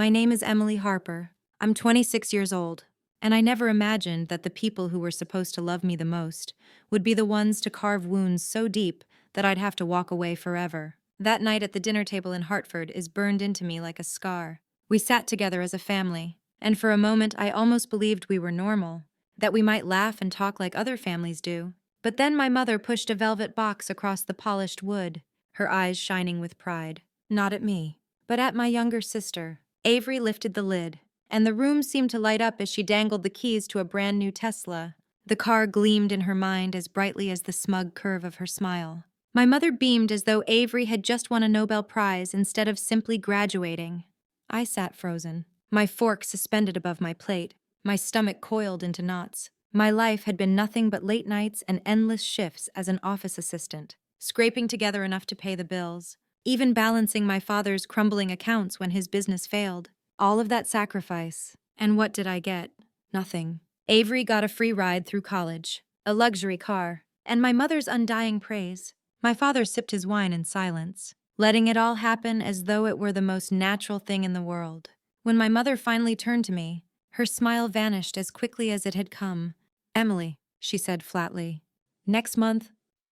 My name is Emily Harper. I'm 26 years old, and I never imagined that the people who were supposed to love me the most would be the ones to carve wounds so deep that I'd have to walk away forever. That night at the dinner table in Hartford is burned into me like a scar. We sat together as a family, and for a moment I almost believed we were normal, that we might laugh and talk like other families do. But then my mother pushed a velvet box across the polished wood, her eyes shining with pride. Not at me, but at my younger sister. Avery lifted the lid, and the room seemed to light up as she dangled the keys to a brand new Tesla. The car gleamed in her mind as brightly as the smug curve of her smile. My mother beamed as though Avery had just won a Nobel Prize instead of simply graduating. I sat frozen, my fork suspended above my plate, my stomach coiled into knots. My life had been nothing but late nights and endless shifts as an office assistant, scraping together enough to pay the bills, even balancing my father's crumbling accounts when his business failed. All of that sacrifice. And what did I get? Nothing. Avery got a free ride through college, a luxury car, and my mother's undying praise. My father sipped his wine in silence, letting it all happen as though it were the most natural thing in the world. When my mother finally turned to me, her smile vanished as quickly as it had come. "Emily," she said flatly, "next month,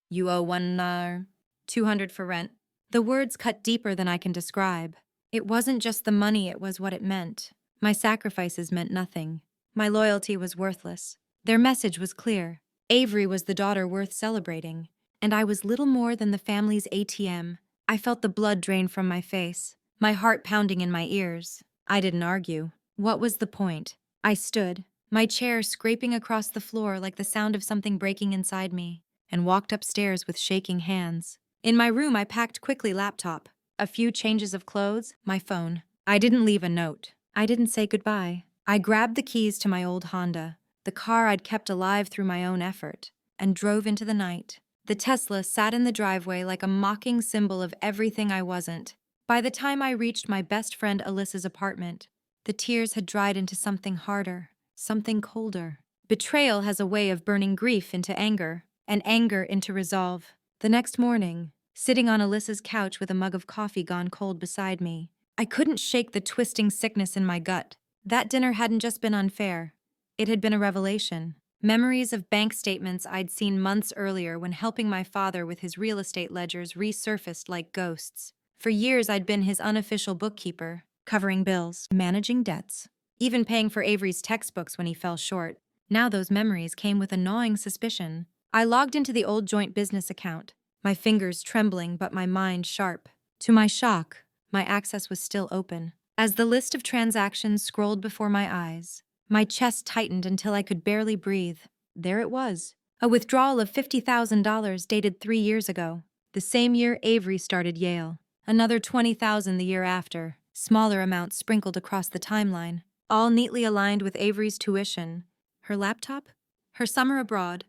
you owe $200 for rent." The words cut deeper than I can describe. It wasn't just the money, it was what it meant. My sacrifices meant nothing. My loyalty was worthless. Their message was clear. Avery was the daughter worth celebrating, and I was little more than the family's ATM. I felt the blood drain from my face, my heart pounding in my ears. I didn't argue. What was the point? I stood, my chair scraping across the floor like the sound of something breaking inside me, and walked upstairs with shaking hands. In my room, I packed quickly laptop, a few changes of clothes, my phone. I didn't leave a note. I didn't say goodbye. I grabbed the keys to my old Honda, the car I'd kept alive through my own effort, and drove into the night. The Tesla sat in the driveway like a mocking symbol of everything I wasn't. By the time I reached my best friend Alyssa's apartment, the tears had dried into something harder, something colder. Betrayal has a way of burning grief into anger, and anger into resolve. The next morning, sitting on Alyssa's couch with a mug of coffee gone cold beside me, I couldn't shake the twisting sickness in my gut. That dinner hadn't just been unfair. It had been a revelation. Memories of bank statements I'd seen months earlier when helping my father with his real estate ledgers resurfaced like ghosts. For years I'd been his unofficial bookkeeper, covering bills, managing debts, even paying for Avery's textbooks when he fell short. Now those memories came with a gnawing suspicion. I logged into the old joint business account, my fingers trembling but my mind sharp. To my shock, my access was still open. As the list of transactions scrolled before my eyes, my chest tightened until I could barely breathe. There it was, a withdrawal of $50,000 dated 3 years ago, the same year Avery started Yale. Another $20,000 the year after, smaller amounts sprinkled across the timeline, all neatly aligned with Avery's tuition, her laptop, her summer abroad,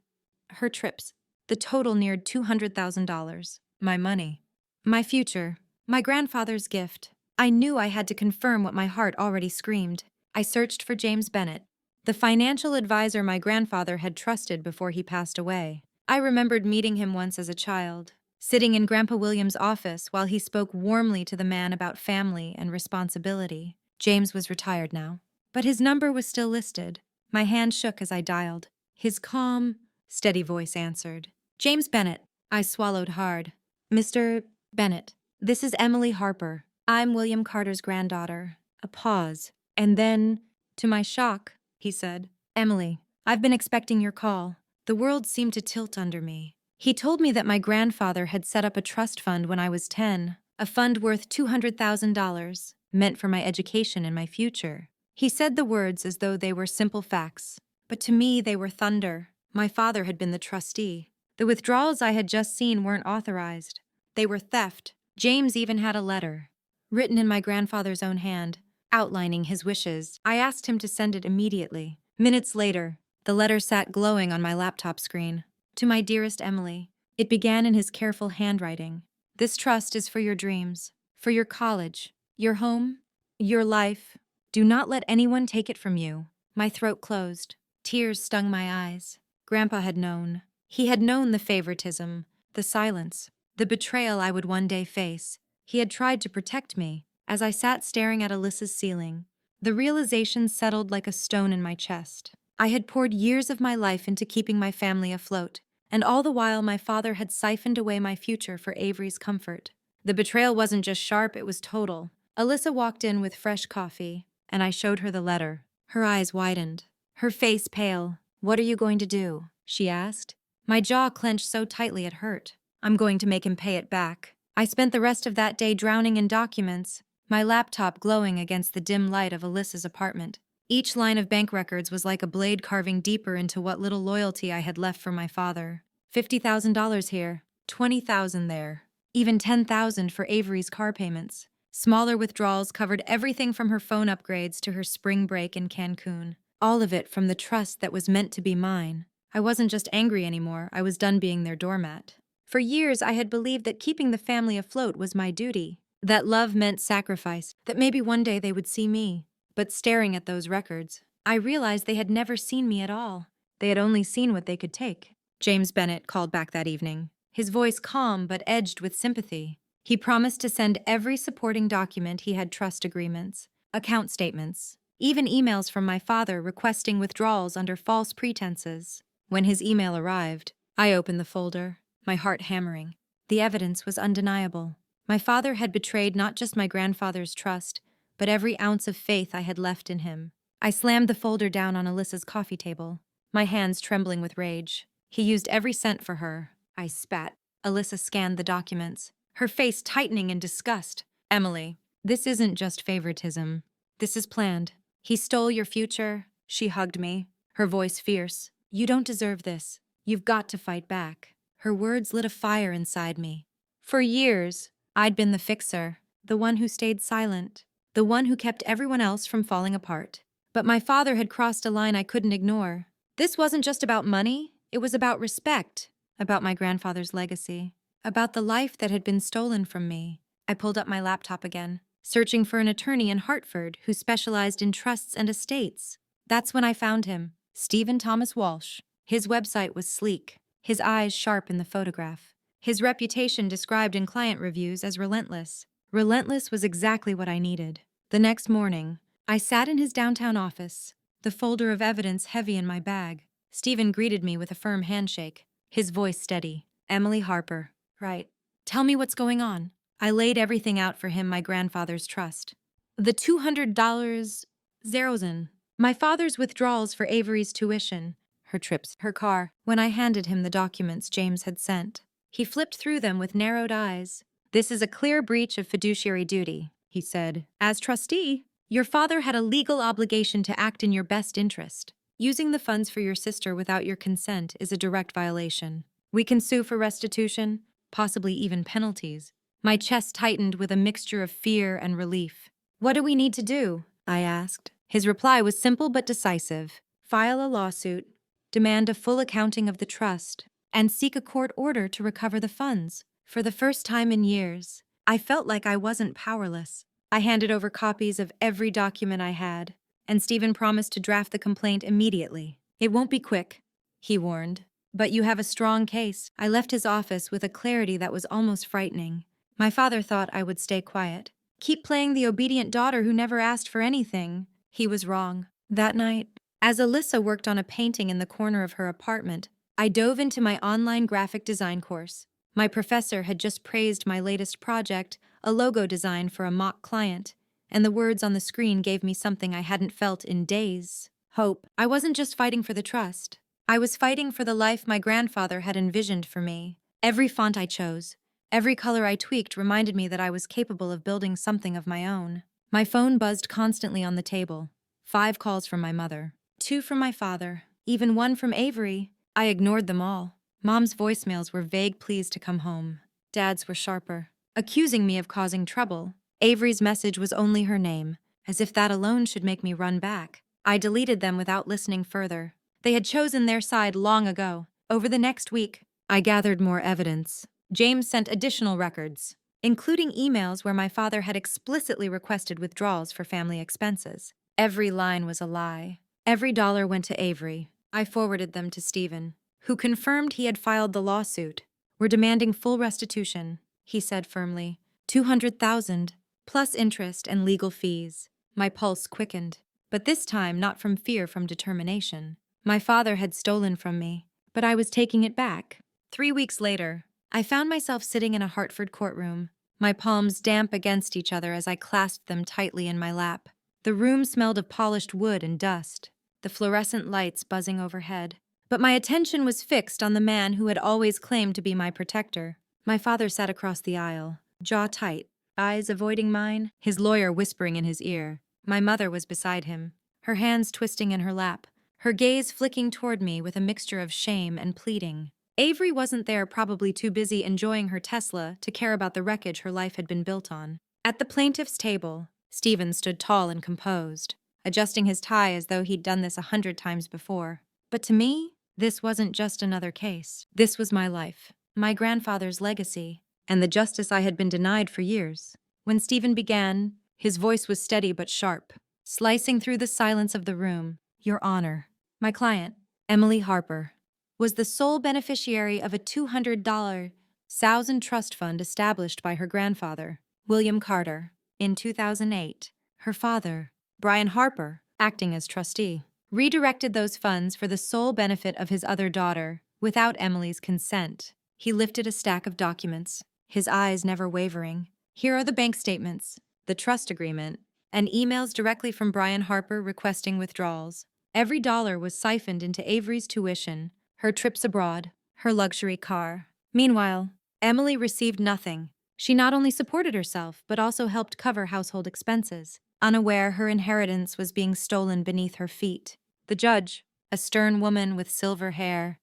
her trips. The total neared $200,000. My money. My future. My grandfather's gift. I knew I had to confirm what my heart already screamed. I searched for James Bennett, the financial advisor my grandfather had trusted before he passed away. I remembered meeting him once as a child, sitting in Grandpa William's office while he spoke warmly to the man about family and responsibility. James was retired now, but his number was still listed. My hand shook as I dialed. His calm, steady voice answered. "James Bennett." I swallowed hard. "Mr. Bennett, this is Emily Harper. I'm William Carter's granddaughter." A pause. And then, to my shock, he said, "Emily, I've been expecting your call." The world seemed to tilt under me. He told me that my grandfather had set up a trust fund when I was 10, a fund worth $200,000, meant for my education and my future. He said the words as though they were simple facts, but to me they were thunder. My father had been the trustee. The withdrawals I had just seen weren't authorized. They were theft. James even had a letter, written in my grandfather's own hand, outlining his wishes. I asked him to send it immediately. Minutes later, the letter sat glowing on my laptop screen. "To my dearest Emily," it began in his careful handwriting. "This trust is for your dreams, for your college, your home, your life. Do not let anyone take it from you." My throat closed. Tears stung my eyes. Grandpa had known. He had known the favoritism, the silence, the betrayal I would one day face. He had tried to protect me. As I sat staring at Alyssa's ceiling, the realization settled like a stone in my chest. I had poured years of my life into keeping my family afloat, and all the while my father had siphoned away my future for Avery's comfort. The betrayal wasn't just sharp, it was total. Alyssa walked in with fresh coffee, and I showed her the letter. Her eyes widened, her face pale. "What are you going to do?" she asked. My jaw clenched so tightly it hurt. "I'm going to make him pay it back." I spent the rest of that day drowning in documents, my laptop glowing against the dim light of Alyssa's apartment. Each line of bank records was like a blade carving deeper into what little loyalty I had left for my father. $50,000 here, $20,000 there, even $10,000 for Avery's car payments. Smaller withdrawals covered everything from her phone upgrades to her spring break in Cancun. All of it from the trust that was meant to be mine. I wasn't just angry anymore, I was done being their doormat. For years I had believed that keeping the family afloat was my duty, that love meant sacrifice, that maybe one day they would see me. But staring at those records, I realized they had never seen me at all. They had only seen what they could take. James Bennett called back that evening, his voice calm but edged with sympathy. He promised to send every supporting document. He had trust agreements, account statements, even emails from my father requesting withdrawals under false pretenses. When his email arrived, I opened the folder, my heart hammering. The evidence was undeniable. My father had betrayed not just my grandfather's trust, but every ounce of faith I had left in him. I slammed the folder down on Alyssa's coffee table, my hands trembling with rage. He used every cent for her. I spat. Alyssa scanned the documents, her face tightening in disgust. "Emily, this isn't just favoritism. This is planned. He stole your future." She hugged me, her voice fierce. "You don't deserve this. You've got to fight back." Her words lit a fire inside me. For years, I'd been the fixer, the one who stayed silent, the one who kept everyone else from falling apart. But my father had crossed a line I couldn't ignore. This wasn't just about money, it was about respect, about my grandfather's legacy, about the life that had been stolen from me. I pulled up my laptop again, searching for an attorney in Hartford who specialized in trusts and estates. That's when I found him, Stephen Thomas Walsh. His website was sleek, his eyes sharp in the photograph, his reputation described in client reviews as relentless. Relentless was exactly what I needed. The next morning, I sat in his downtown office, the folder of evidence heavy in my bag. Stephen greeted me with a firm handshake, his voice steady. "Emily Harper." "Right. Tell me what's going on." I laid everything out for him, my grandfather's trust. The $200 zeros in. My father's withdrawals for Avery's tuition, her trips, her car. When I handed him the documents James had sent, he flipped through them with narrowed eyes. "This is a clear breach of fiduciary duty," he said. "As trustee, your father had a legal obligation to act in your best interest. Using the funds for your sister without your consent is a direct violation. We can sue for restitution, possibly even penalties." My chest tightened with a mixture of fear and relief. "What do we need to do?" I asked. His reply was simple but decisive. "File a lawsuit, demand a full accounting of the trust, and seek a court order to recover the funds." For the first time in years, I felt like I wasn't powerless. I handed over copies of every document I had, and Stephen promised to draft the complaint immediately. "It won't be quick," he warned, "but you have a strong case." I left his office with a clarity that was almost frightening. My father thought I would stay quiet, keep playing the obedient daughter who never asked for anything. He was wrong. That night, as Alyssa worked on a painting in the corner of her apartment, I dove into my online graphic design course. My professor had just praised my latest project, a logo design for a mock client, and the words on the screen gave me something I hadn't felt in days: hope. I wasn't just fighting for the trust. I was fighting for the life my grandfather had envisioned for me. Every font I chose, every color I tweaked reminded me that I was capable of building something of my own. My phone buzzed constantly on the table. 5 calls from my mother, 2 from my father, even 1 from Avery. I ignored them all. Mom's voicemails were vague pleas to come home. Dad's were sharper, accusing me of causing trouble. Avery's message was only her name, as if that alone should make me run back. I deleted them without listening further. They had chosen their side long ago. Over the next week, I gathered more evidence. James sent additional records, including emails where my father had explicitly requested withdrawals for family expenses. Every line was a lie. Every dollar went to Avery. I forwarded them to Stephen, who confirmed he had filed the lawsuit. "We're demanding full restitution," he said firmly. 200,000 plus interest and legal fees. My pulse quickened, but this time not from fear, from determination. My father had stolen from me, but I was taking it back. 3 weeks later, I found myself sitting in a Hartford courtroom, my palms damp against each other as I clasped them tightly in my lap. The room smelled of polished wood and dust, the fluorescent lights buzzing overhead. But my attention was fixed on the man who had always claimed to be my protector. My father sat across the aisle, jaw tight, eyes avoiding mine, his lawyer whispering in his ear. My mother was beside him, her hands twisting in her lap, her gaze flicking toward me with a mixture of shame and pleading. Avery wasn't there, probably too busy enjoying her Tesla to care about the wreckage her life had been built on. At the plaintiff's table, Stephen stood tall and composed, adjusting his tie as though he'd done this 100 times before. But to me, this wasn't just another case. This was my life, my grandfather's legacy, and the justice I had been denied for years. When Stephen began, his voice was steady but sharp, slicing through the silence of the room. Your Honor, my client, Emily Harper, was the sole beneficiary of a $200,000 trust fund established by her grandfather, William Carter, in 2008. Her father, Brian Harper, acting as trustee, redirected those funds for the sole benefit of his other daughter, without Emily's consent. He lifted a stack of documents, his eyes never wavering. Here are the bank statements, the trust agreement, and emails directly from Brian Harper requesting withdrawals. Every dollar was siphoned into Avery's tuition, her trips abroad, her luxury car. Meanwhile, Emily received nothing. She not only supported herself, but also helped cover household expenses, unaware her inheritance was being stolen beneath her feet. The judge, a stern woman with silver hair,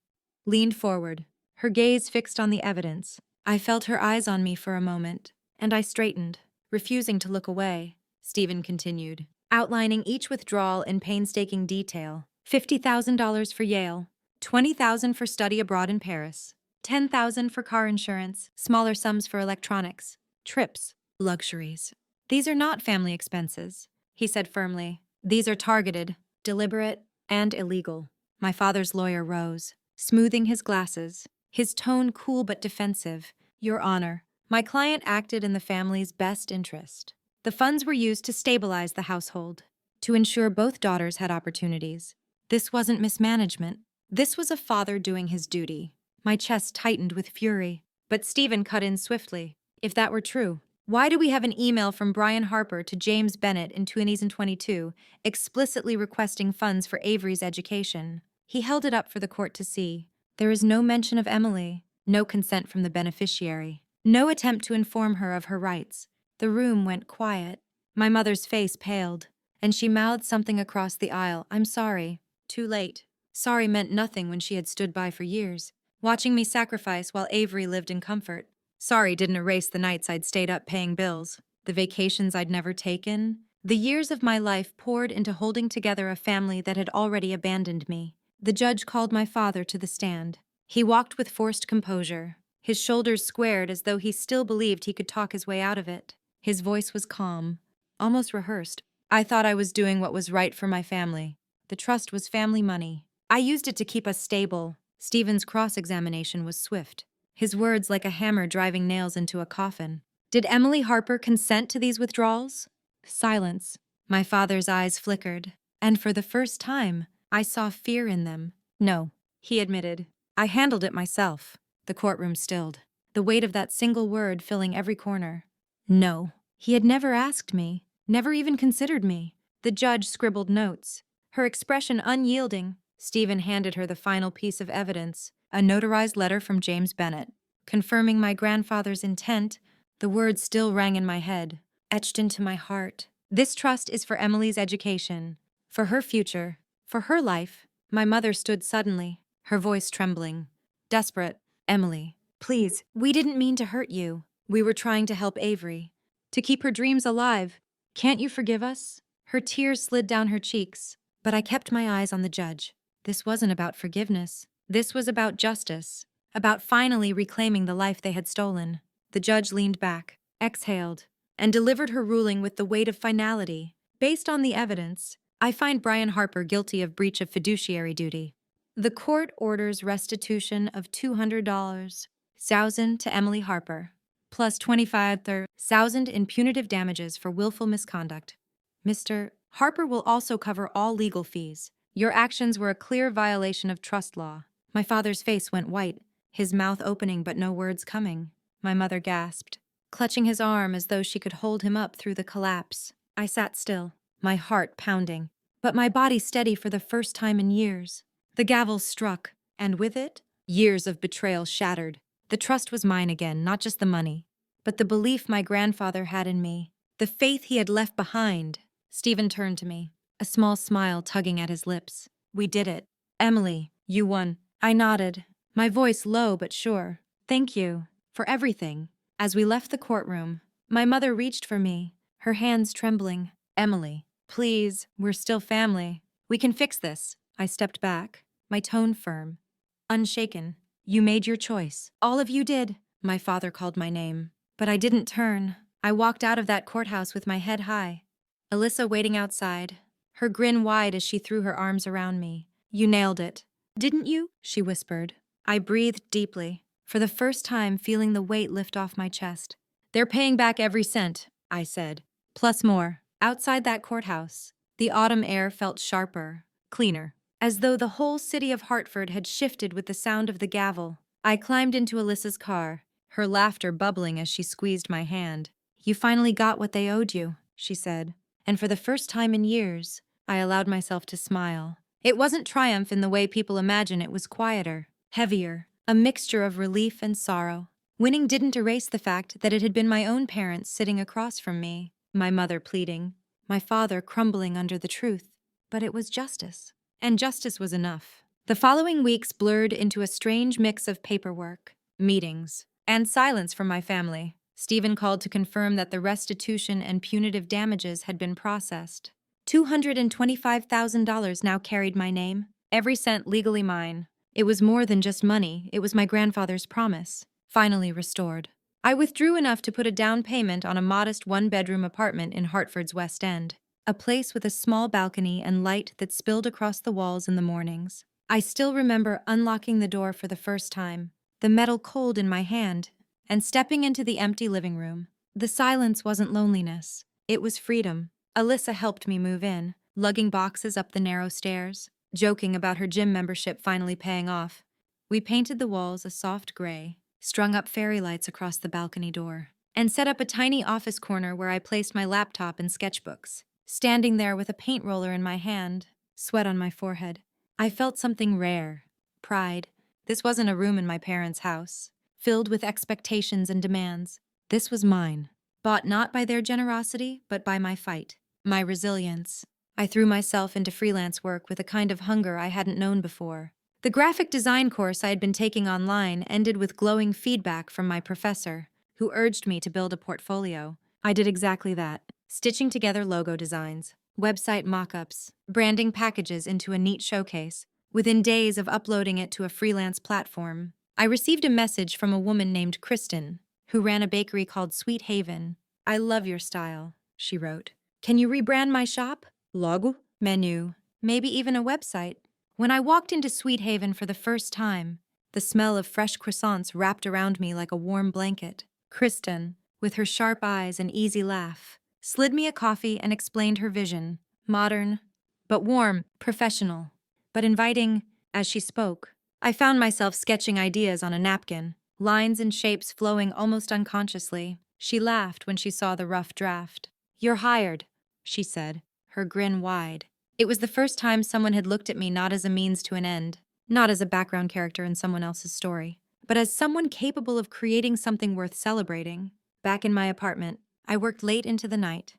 leaned forward, her gaze fixed on the evidence. I felt her eyes on me for a moment, and I straightened, refusing to look away. Stephen continued, outlining each withdrawal in painstaking detail. $50,000 for Yale, $20,000 for study abroad in Paris, $10,000 for car insurance, smaller sums for electronics, trips, luxuries. These are not family expenses, he said firmly. These are targeted, deliberate, and illegal. My father's lawyer rose, smoothing his glasses, his tone cool but defensive. Your Honor, my client acted in the family's best interest. The funds were used to stabilize the household, to ensure both daughters had opportunities. This wasn't mismanagement. This was a father doing his duty. My chest tightened with fury, but Stephen cut in swiftly. If that were true, why do we have an email from Brian Harper to James Bennett in 2022 explicitly requesting funds for Avery's education? He held it up for the court to see. There is no mention of Emily, no consent from the beneficiary, no attempt to inform her of her rights. The room went quiet. My mother's face paled, and she mouthed something across the aisle. I'm sorry. Too late. Sorry meant nothing when she had stood by for years, watching me sacrifice while Avery lived in comfort. Sorry didn't erase the nights I'd stayed up paying bills, the vacations I'd never taken, the years of my life poured into holding together a family that had already abandoned me. The judge called my father to the stand. He walked with forced composure, his shoulders squared as though he still believed he could talk his way out of it. His voice was calm, almost rehearsed. I thought I was doing what was right for my family. The trust was family money. I used it to keep us stable. Stephen's cross-examination was swift, his words like a hammer driving nails into a coffin. Did Emily Harper consent to these withdrawals? Silence. My father's eyes flickered, and for the first time, I saw fear in them. No, he admitted. I handled it myself. The courtroom stilled, the weight of that single word filling every corner. No. He had never asked me, never even considered me. The judge scribbled notes, her expression unyielding. Stephen handed her the final piece of evidence, a notarized letter from James Bennett, confirming my grandfather's intent. The words still rang in my head, etched into my heart. This trust is for Emily's education, for her future, for her life. My mother stood suddenly, her voice trembling, desperate. Emily, please, we didn't mean to hurt you. We were trying to help Avery, to keep her dreams alive. Can't you forgive us? Her tears slid down her cheeks, but I kept my eyes on the judge. This wasn't about forgiveness. This was about justice, about finally reclaiming the life they had stolen. The judge leaned back, exhaled, and delivered her ruling with the weight of finality. Based on the evidence, I find Brian Harper guilty of breach of fiduciary duty. The court orders restitution of $200,000 to Emily Harper, plus 25,000 in punitive damages for willful misconduct. Mr. Harper will also cover all legal fees. Your actions were a clear violation of trust law. My father's face went white, his mouth opening but no words coming. My mother gasped, clutching his arm as though she could hold him up through the collapse. I sat still, my heart pounding, but my body steady for the first time in years. The gavel struck, and with it, years of betrayal shattered. The trust was mine again, not just the money, but the belief my grandfather had in me, the faith he had left behind. Stephen turned to me, a small smile tugging at his lips. We did it. Emily, you won. I nodded, my voice low but sure. Thank you for everything. As we left the courtroom, my mother reached for me, her hands trembling. Emily, please, we're still family. We can fix this. I stepped back, my tone firm, unshaken. You made your choice. All of you did. My father called my name, but I didn't turn. I walked out of that courthouse with my head high. Alyssa waiting outside, her grin wide as she threw her arms around me. You nailed it. Didn't you? She whispered. I breathed deeply, for the first time feeling the weight lift off my chest. They're paying back every cent, I said, plus more. Outside that courthouse, the autumn air felt sharper, cleaner, as though the whole city of Hartford had shifted with the sound of the gavel. I climbed into Alyssa's car, her laughter bubbling as she squeezed my hand. You finally got what they owed you, she said, and for the first time in years, I allowed myself to smile. It wasn't triumph in the way people imagine. It was quieter, heavier, a mixture of relief and sorrow. Winning didn't erase the fact that it had been my own parents sitting across from me, my mother pleading, my father crumbling under the truth. But it was justice. And justice was enough. The following weeks blurred into a strange mix of paperwork, meetings, and silence from my family. Stephen called to confirm that the restitution and punitive damages had been processed. $225,000 now carried my name, every cent legally mine. It was more than just money, it was my grandfather's promise, finally restored. I withdrew enough to put a down payment on a modest one-bedroom apartment in Hartford's West End, a place with a small balcony and light that spilled across the walls in the mornings. I still remember unlocking the door for the first time, the metal cold in my hand, and stepping into the empty living room. The silence wasn't loneliness, it was freedom. Alyssa helped me move in, lugging boxes up the narrow stairs, joking about her gym membership finally paying off. We painted the walls a soft gray, strung up fairy lights across the balcony door, and set up a tiny office corner where I placed my laptop and sketchbooks. Standing there with a paint roller in my hand, sweat on my forehead, I felt something rare, pride. This wasn't a room in my parents' house, filled with expectations and demands. This was mine, bought not by their generosity, but by my fight, my resilience. I threw myself into freelance work with a kind of hunger I hadn't known before. The graphic design course I had been taking online ended with glowing feedback from my professor, who urged me to build a portfolio. I did exactly that, stitching together logo designs, website mock-ups, branding packages into a neat showcase. Within days of uploading it to a freelance platform, I received a message from a woman named Kristen, who ran a bakery called Sweet Haven. I love your style, she wrote. Can you rebrand my shop? Logo? Menu? Maybe even a website? When I walked into Sweet Haven for the first time, the smell of fresh croissants wrapped around me like a warm blanket. Kristen, with her sharp eyes and easy laugh, slid me a coffee and explained her vision. Modern, but warm, professional, but inviting. As she spoke, I found myself sketching ideas on a napkin, lines and shapes flowing almost unconsciously. She laughed when she saw the rough draft. You're hired, she said, her grin wide. It was the first time someone had looked at me not as a means to an end, not as a background character in someone else's story, but as someone capable of creating something worth celebrating. Back in my apartment, I worked late into the night,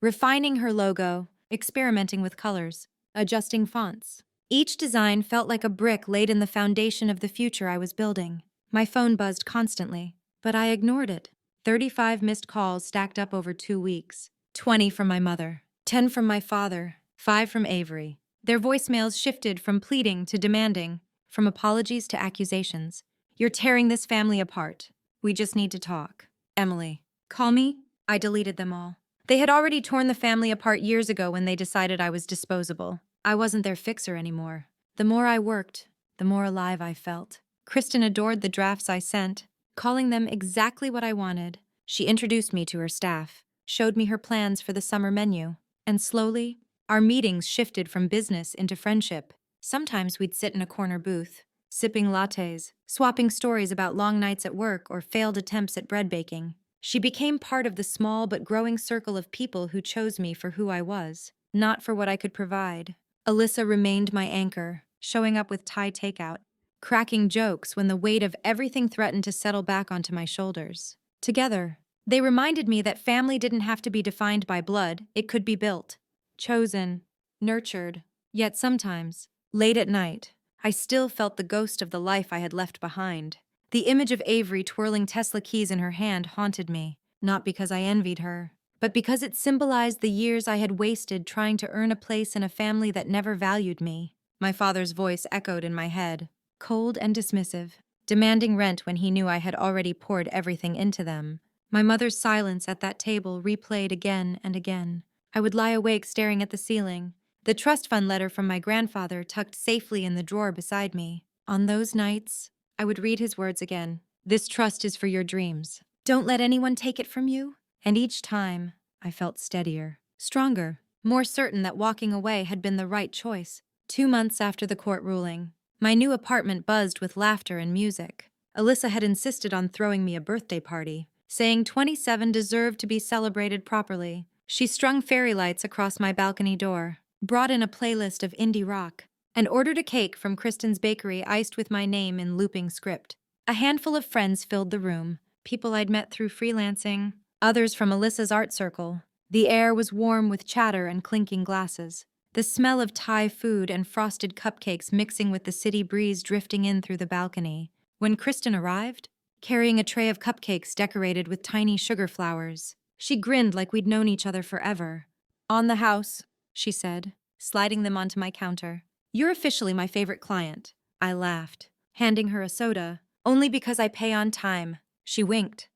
refining her logo, experimenting with colors, adjusting fonts. Each design felt like a brick laid in the foundation of the future I was building. My phone buzzed constantly, but I ignored it. 35 missed calls stacked up over 2 weeks. 20 from my mother, 10 from my father, 5 from Avery. Their voicemails shifted from pleading to demanding, from apologies to accusations. You're tearing this family apart. We just need to talk. Emily, call me? I deleted them all. They had already torn the family apart years ago when they decided I was disposable. I wasn't their fixer anymore. The more I worked, the more alive I felt. Kristen adored the drafts I sent, calling them exactly what I wanted. She introduced me to her staff, showed me her plans for the summer menu, and slowly, our meetings shifted from business into friendship. Sometimes we'd sit in a corner booth, sipping lattes, swapping stories about long nights at work or failed attempts at bread baking. She became part of the small but growing circle of people who chose me for who I was, not for what I could provide. Alyssa remained my anchor, showing up with Thai takeout, cracking jokes when the weight of everything threatened to settle back onto my shoulders. Together, they reminded me that family didn't have to be defined by blood, it could be built, chosen, nurtured. Yet sometimes, late at night, I still felt the ghost of the life I had left behind. The image of Avery twirling Tesla keys in her hand haunted me, not because I envied her, but because it symbolized the years I had wasted trying to earn a place in a family that never valued me. My father's voice echoed in my head, cold and dismissive, demanding rent when he knew I had already poured everything into them. My mother's silence at that table replayed again and again. I would lie awake staring at the ceiling, the trust fund letter from my grandfather tucked safely in the drawer beside me. On those nights, I would read his words again. This trust is for your dreams. Don't let anyone take it from you. And each time, I felt steadier, stronger, more certain that walking away had been the right choice. 2 months after the court ruling, my new apartment buzzed with laughter and music. Alyssa had insisted on throwing me a birthday party, saying 27 deserved to be celebrated properly. She strung fairy lights across my balcony door, brought in a playlist of indie rock, and ordered a cake from Kristen's bakery iced with my name in looping script. A handful of friends filled the room, people I'd met through freelancing, others from Alyssa's art circle. The air was warm with chatter and clinking glasses, the smell of Thai food and frosted cupcakes mixing with the city breeze drifting in through the balcony. When Kristen arrived, carrying a tray of cupcakes decorated with tiny sugar flowers, she grinned like we'd known each other forever. "On the house," she said, sliding them onto my counter. "You're officially my favorite client." I laughed, handing her a soda, "Only because I pay on time." She winked.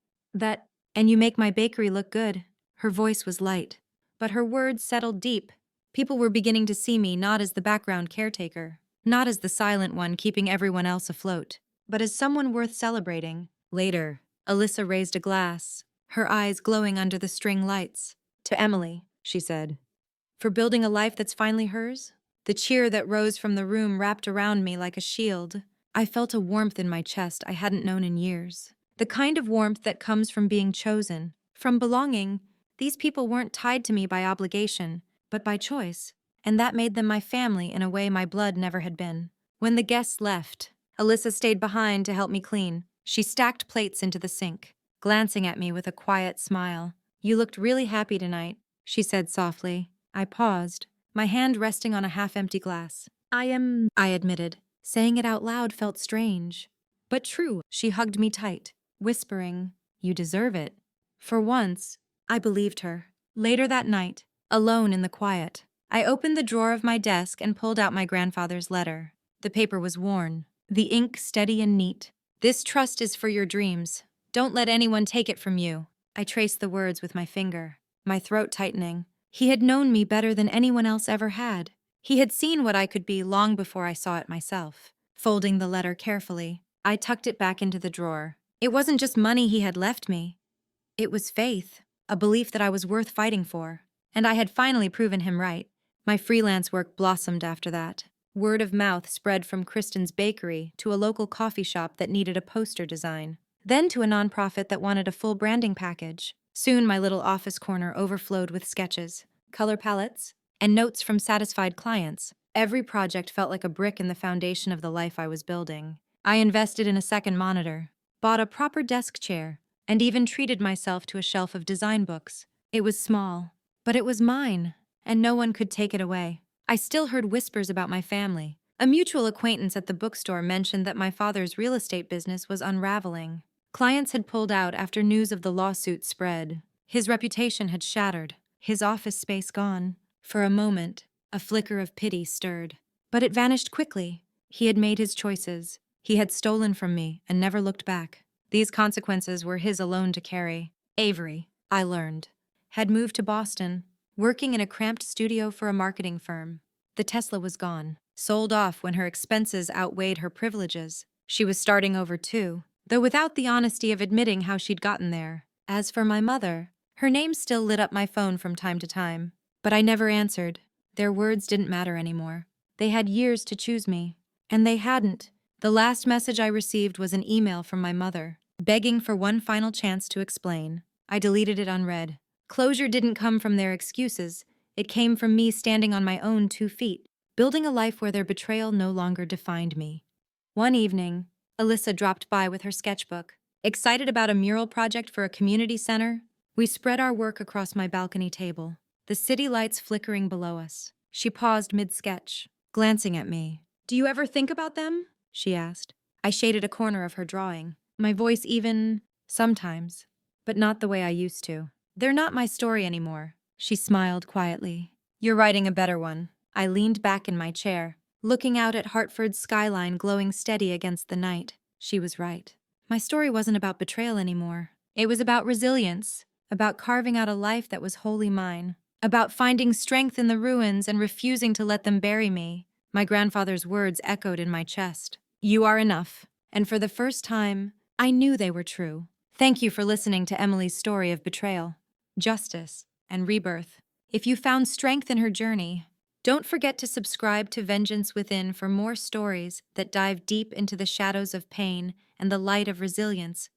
And you make my bakery look good." Her voice was light, but her words settled deep. People were beginning to see me not as the background caretaker, not as the silent one keeping everyone else afloat, but as someone worth celebrating. Later, Alyssa raised a glass, her eyes glowing under the string lights. "To Emily," she said, "for building a life that's finally hers." The cheer that rose from the room wrapped around me like a shield. I felt a warmth in my chest I hadn't known in years. The kind of warmth that comes from being chosen, from belonging. These people weren't tied to me by obligation, but by choice, and that made them my family in a way my blood never had been. When the guests left, Alyssa stayed behind to help me clean. She stacked plates into the sink, glancing at me with a quiet smile. "You looked really happy tonight," she said softly. I paused, my hand resting on a half-empty glass. I admitted. Saying it out loud felt strange, but true. She hugged me tight, whispering, "You deserve it." For once, I believed her. Later that night, alone in the quiet, I opened the drawer of my desk and pulled out my grandfather's letter. The paper was worn, the ink steady and neat. "This trust is for your dreams. Don't let anyone take it from you." I traced the words with my finger, my throat tightening. He had known me better than anyone else ever had. He had seen what I could be long before I saw it myself. Folding the letter carefully, I tucked it back into the drawer. It wasn't just money he had left me. It was faith, a belief that I was worth fighting for. And I had finally proven him right. My freelance work blossomed after that. Word of mouth spread from Kristen's bakery to a local coffee shop that needed a poster design, then to a nonprofit that wanted a full branding package. Soon my little office corner overflowed with sketches, color palettes, and notes from satisfied clients. Every project felt like a brick in the foundation of the life I was building. I invested in a second monitor, bought a proper desk chair, and even treated myself to a shelf of design books. It was small, but it was mine, and no one could take it away. I still heard whispers about my family. A mutual acquaintance at the bookstore mentioned that my father's real estate business was unraveling. Clients had pulled out after news of the lawsuit spread. His reputation had shattered, his office space gone. For a moment, a flicker of pity stirred, but it vanished quickly. He had made his choices. He had stolen from me and never looked back. These consequences were his alone to carry. Avery, I learned, had moved to Boston, working in a cramped studio for a marketing firm. The Tesla was gone, sold off when her expenses outweighed her privileges. She was starting over too, though without the honesty of admitting how she'd gotten there. As for my mother, her name still lit up my phone from time to time, but I never answered. Their words didn't matter anymore. They had years to choose me, and they hadn't. The last message I received was an email from my mother, begging for one final chance to explain. I deleted it unread. Closure didn't come from their excuses. It came from me standing on my own 2 feet, building a life where their betrayal no longer defined me. One evening, Alyssa dropped by with her sketchbook. Excited about a mural project for a community center, we spread our work across my balcony table, the city lights flickering below us. She paused mid-sketch, glancing at me. "Do you ever think about them?" she asked. I shaded a corner of her drawing, my voice even, sometimes, but not the way I used to. "They're not my story anymore," she smiled quietly. "You're writing a better one." I leaned back in my chair, looking out at Hartford's skyline glowing steady against the night. She was right. My story wasn't about betrayal anymore. It was about resilience, about carving out a life that was wholly mine, about finding strength in the ruins and refusing to let them bury me. My grandfather's words echoed in my chest. "You are enough." And for the first time, I knew they were true. Thank you for listening to Emily's story of betrayal, justice, and rebirth. If you found strength in her journey, don't forget to subscribe to Vengeance Within for more stories that dive deep into the shadows of pain and the light of resilience.